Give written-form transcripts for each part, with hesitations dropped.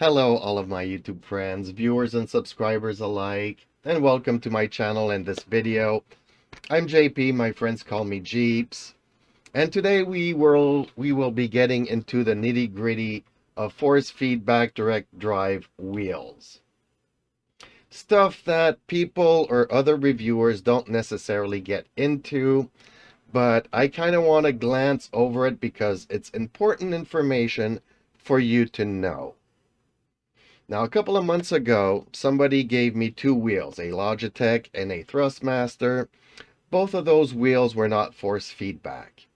Hello, all of my YouTube friends, viewers, and subscribers alike, and welcome to my channel and this video. I'm JP, my friends call me Jeeps, and today we will be getting into the nitty-gritty of force feedback direct drive wheels. Stuff that people or other reviewers don't necessarily get into, but I kind of want to glance over it because it's important information for you to know. Now, a couple of months ago, somebody gave me two wheels, a Logitech and a Thrustmaster. Both of those wheels were not force feedback.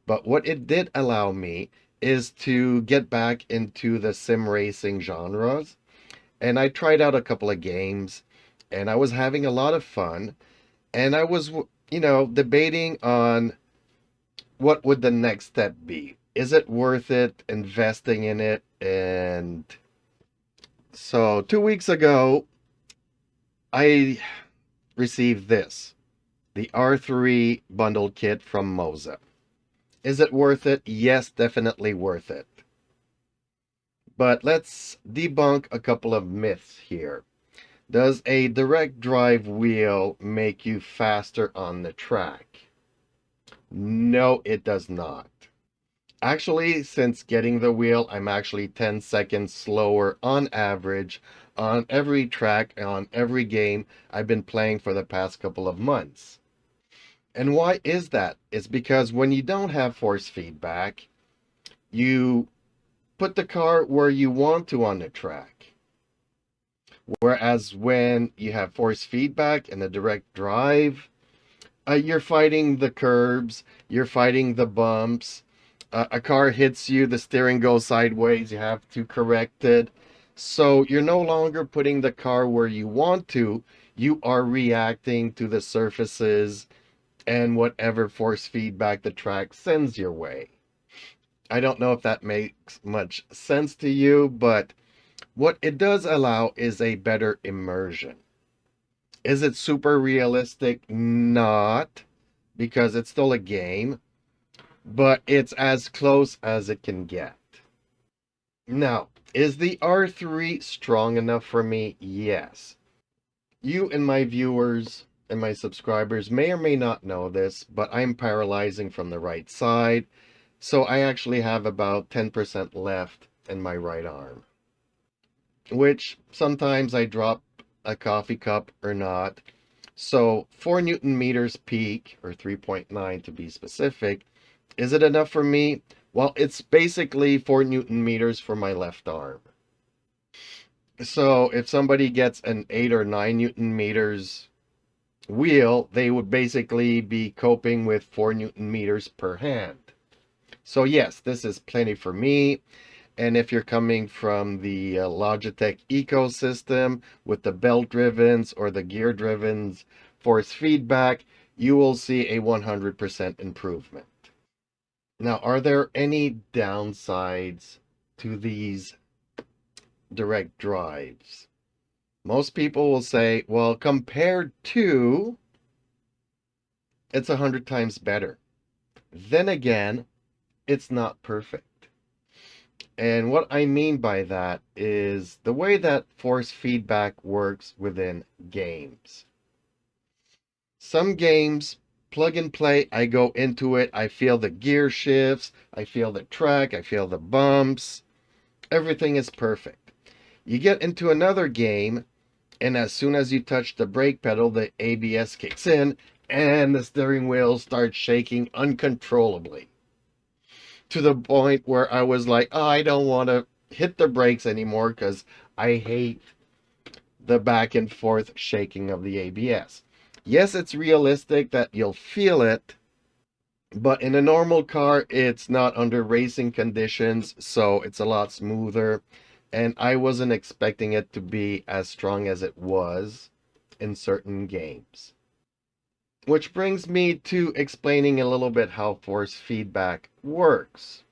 But what it did allow me is to get back into the sim racing genres. And I tried out a couple of games, and I was having a lot of fun. And I was, debating on what would the next step be. Is it worth it investing in it? And so 2 weeks ago, I received this, the R3 bundle kit from MOZA. Is it worth it? Yes, definitely worth it. But let's debunk a couple of myths here. Does a direct drive wheel make you faster on the track? No, it does not. Actually, since getting the wheel, I'm actually 10 seconds slower on average on every track, on every game I've been playing for the past couple of months. And why is that? It's because when you don't have force feedback, you put the car where you want to on the track. Whereas when you have force feedback and a direct drive, you're fighting the curbs, you're fighting the bumps. A car hits you, the steering goes sideways, you have to correct it. So you're no longer putting the car where you want to, you are reacting to the surfaces and whatever force feedback the track sends your way. I don't know if that makes much sense to you, but what it does allow is a better immersion. Is it super realistic? Not, because it's still a game, but it's as close as it can get. Now, is the R3 strong enough for me? Yes. You and my viewers and my subscribers may or may not know this, but I'm paralyzing from the right side, so I actually have about 10% left in my right arm, which sometimes I drop a coffee cup or not. So 4 Newton meters peak, or 3.9 to be specific. Is it enough for me? Well, it's basically 4 Newton meters for my left arm. So if somebody gets an 8 or 9 Newton meters wheel, they would basically be coping with 4 Newton meters per hand. So yes, this is plenty for me. And if you're coming from the Logitech ecosystem with the belt drivens or the gear drivens force feedback, you will see a 100% improvement. Now, are there any downsides to these direct drives? Most people will say, well, compared to, it's 100 times better. Then again, it's not perfect. And what I mean by that is the way that force feedback works within games. Some games, plug and play, I go into it, I feel the gear shifts, I feel the track, I feel the bumps, everything is perfect. You get into another game, and as soon as you touch the brake pedal, the ABS kicks in, and the steering wheel starts shaking uncontrollably. To the point where I was like, oh, I don't want to hit the brakes anymore because I hate the back and forth shaking of the ABS. Yes, it's realistic that you'll feel it, but in a normal car, it's not under racing conditions, so it's a lot smoother. And I wasn't expecting it to be as strong as it was in certain games. Which brings me to explaining a little bit how force feedback works.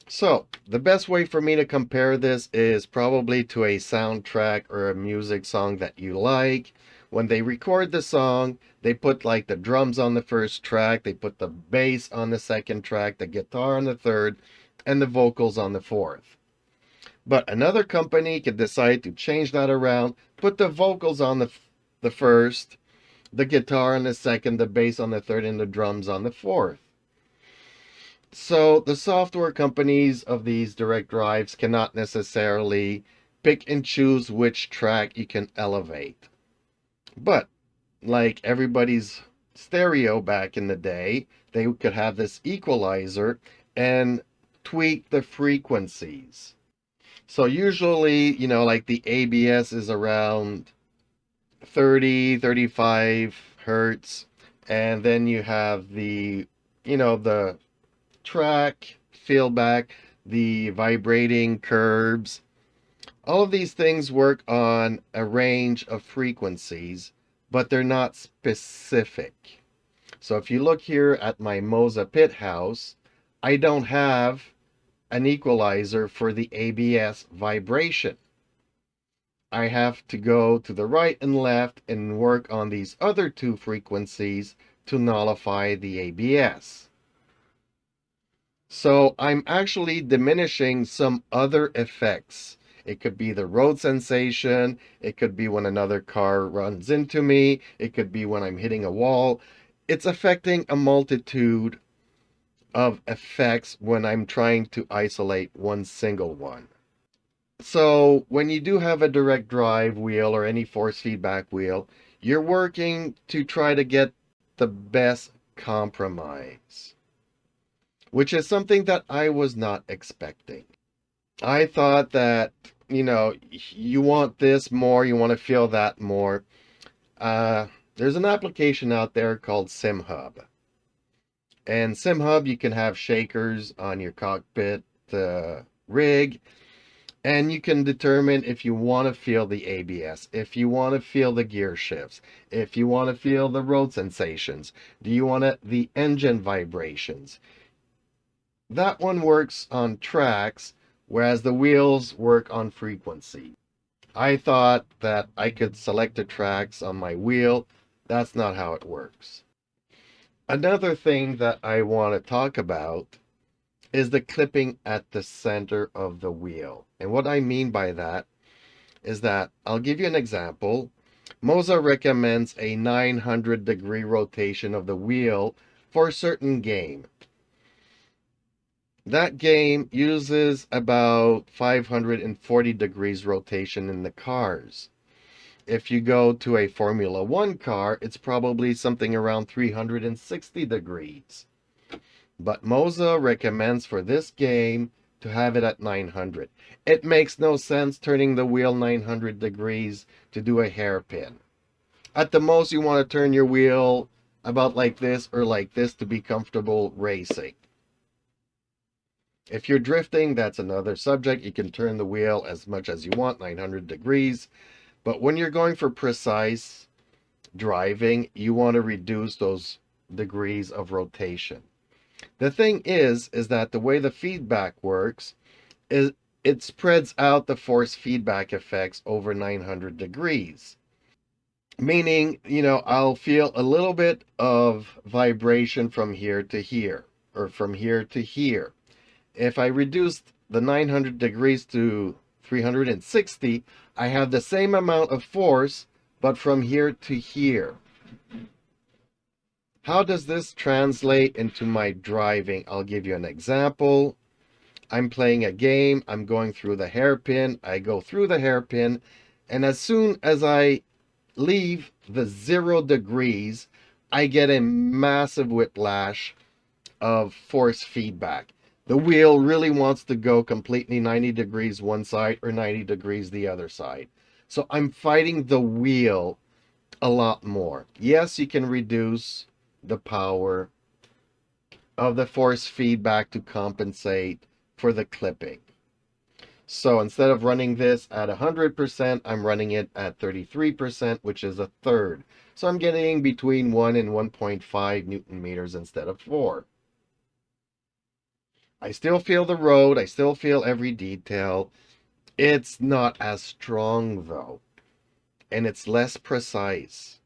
So, the best way for me to compare this is probably to a soundtrack or a music song that you like. When they record the song, they put like the drums on the first track, they put the bass on the second track, the guitar on the third, and the vocals on the fourth. But another company could decide to change that around, put the vocals on the first, the guitar on the second, the bass on the third, and the drums on the fourth. So the software companies of these direct drives cannot necessarily pick and choose which track you can elevate. But like everybody's stereo back in the day, they could have this equalizer and tweak the frequencies. So usually, like the ABS is around 30, 35 hertz. And then you have the track, feedback, the vibrating curbs. All of these things work on a range of frequencies, but they're not specific. So if you look here at my MOZA pit house, I don't have an equalizer for the ABS vibration. I have to go to the right and left and work on these other two frequencies to nullify the ABS. So I'm actually diminishing some other effects. It could be the road sensation. It could be when another car runs into me. It could be when I'm hitting a wall. It's affecting a multitude of effects when I'm trying to isolate one single one. So when you do have a direct drive wheel or any force feedback wheel, you're working to try to get the best compromise, which is something that I was not expecting. I thought that, you want this more, you want to feel that more. There's an application out there called SimHub. And SimHub, you can have shakers on your cockpit rig, and you can determine if you want to feel the ABS, if you want to feel the gear shifts, if you want to feel the road sensations, do you want the engine vibrations. That one works on tracks, whereas the wheels work on frequency. I thought that I could select the tracks on my wheel. That's not how it works. Another thing that I want to talk about is the clipping at the center of the wheel. And what I mean by that is that I'll give you an example. MOZA recommends a 900-degree rotation of the wheel for a certain game. That game uses about 540 degrees rotation in the cars. If you go to a Formula One car, it's probably something around 360 degrees. But MOZA recommends for this game to have it at 900. It makes no sense turning the wheel 900 degrees to do a hairpin. At the most, you want to turn your wheel about like this or like this to be comfortable racing. If you're drifting, that's another subject. You can turn the wheel as much as you want, 900 degrees. But when you're going for precise driving, you want to reduce those degrees of rotation. The thing is that the way the feedback works is it spreads out the force feedback effects over 900 degrees. Meaning, I'll feel a little bit of vibration from here to here, or from here to here. If I reduced the 900 degrees to 360, I have the same amount of force, but from here to here. How does this translate into my driving? I'll give you an example. I'm playing a game. I'm going through the hairpin. I go through the hairpin. And as soon as I leave the 0 degrees, I get a massive whiplash of force feedback. The wheel really wants to go completely 90 degrees one side or 90 degrees the other side. So I'm fighting the wheel a lot more. Yes, you can reduce the power of the force feedback to compensate for the clipping. So instead of running this at 100%, I'm running it at 33%, which is a third. So I'm getting between 1 and 1.5 Newton meters instead of 4. I still feel the road. I still feel every detail. It's not as strong though, and it's less precise.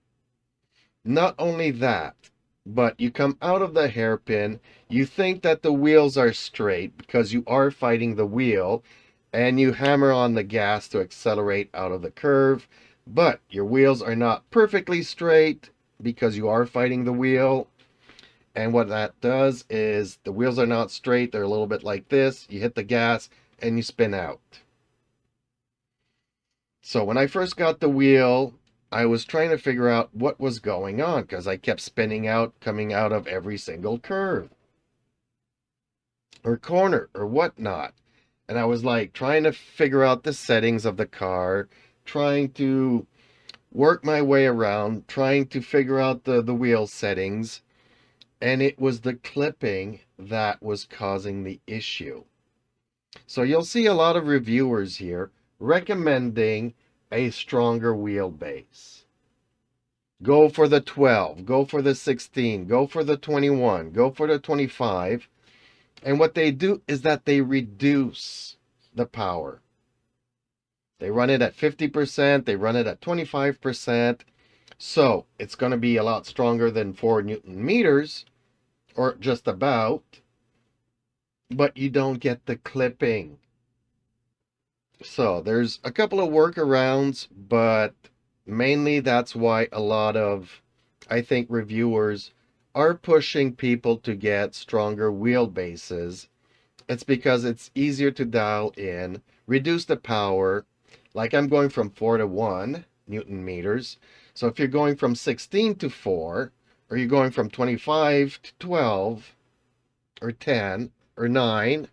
Not only that, but you come out of the hairpin, you think that the wheels are straight because you are fighting the wheel, and you hammer on the gas to accelerate out of the curve, but your wheels are not perfectly straight because you are fighting the wheel. And what that does is the wheels are not straight. They're a little bit like this. You hit the gas and you spin out. So when I first got the wheel, I was trying to figure out what was going on because I kept spinning out, coming out of every single curve or corner or whatnot. And I was like trying to figure out the settings of the car, trying to work my way around, trying to figure out the wheel settings. And it was the clipping that was causing the issue. So you'll see a lot of reviewers here recommending a stronger wheelbase. Go for the 12, go for the 16, go for the 21, go for the 25. And what they do is that they reduce the power. They run it at 50%, they run it at 25%. So it's going to be a lot stronger than 4 Newton meters, or just about, but you don't get the clipping. So there's a couple of workarounds, but mainly that's why a lot of, I think, reviewers are pushing people to get stronger wheelbases. It's because it's easier to dial in, reduce the power. Like I'm going from 4 to 1 Newton meters. So if you're going from 16 to 4, or you're going from 25 to 12, or 10, or 9,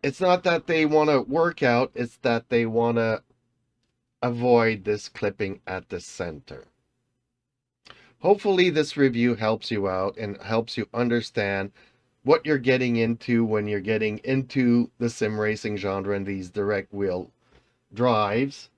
it's not that they want to work out, it's that they want to avoid this clipping at the center. Hopefully this review helps you out and helps you understand what you're getting into when you're getting into the sim racing genre and these direct wheel drives.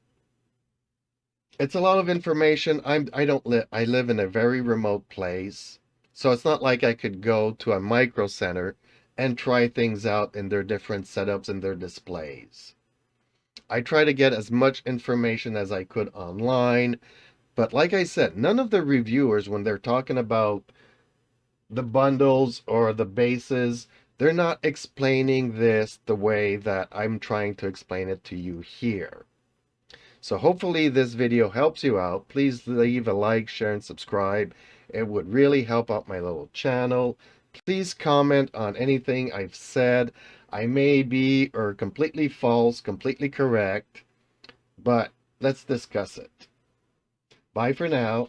It's a lot of information. I live in a very remote place, so it's not like I could go to a micro center and try things out in their different setups and their displays. I try to get as much information as I could online, but like I said, none of the reviewers, when they're talking about the bundles or the bases, they're not explaining this the way that I'm trying to explain it to you here. So hopefully this video helps you out. Please leave a like, share, and subscribe. It would really help out my little channel. Please comment on anything I've said. I may be or completely false, completely correct, but let's discuss it. Bye for now.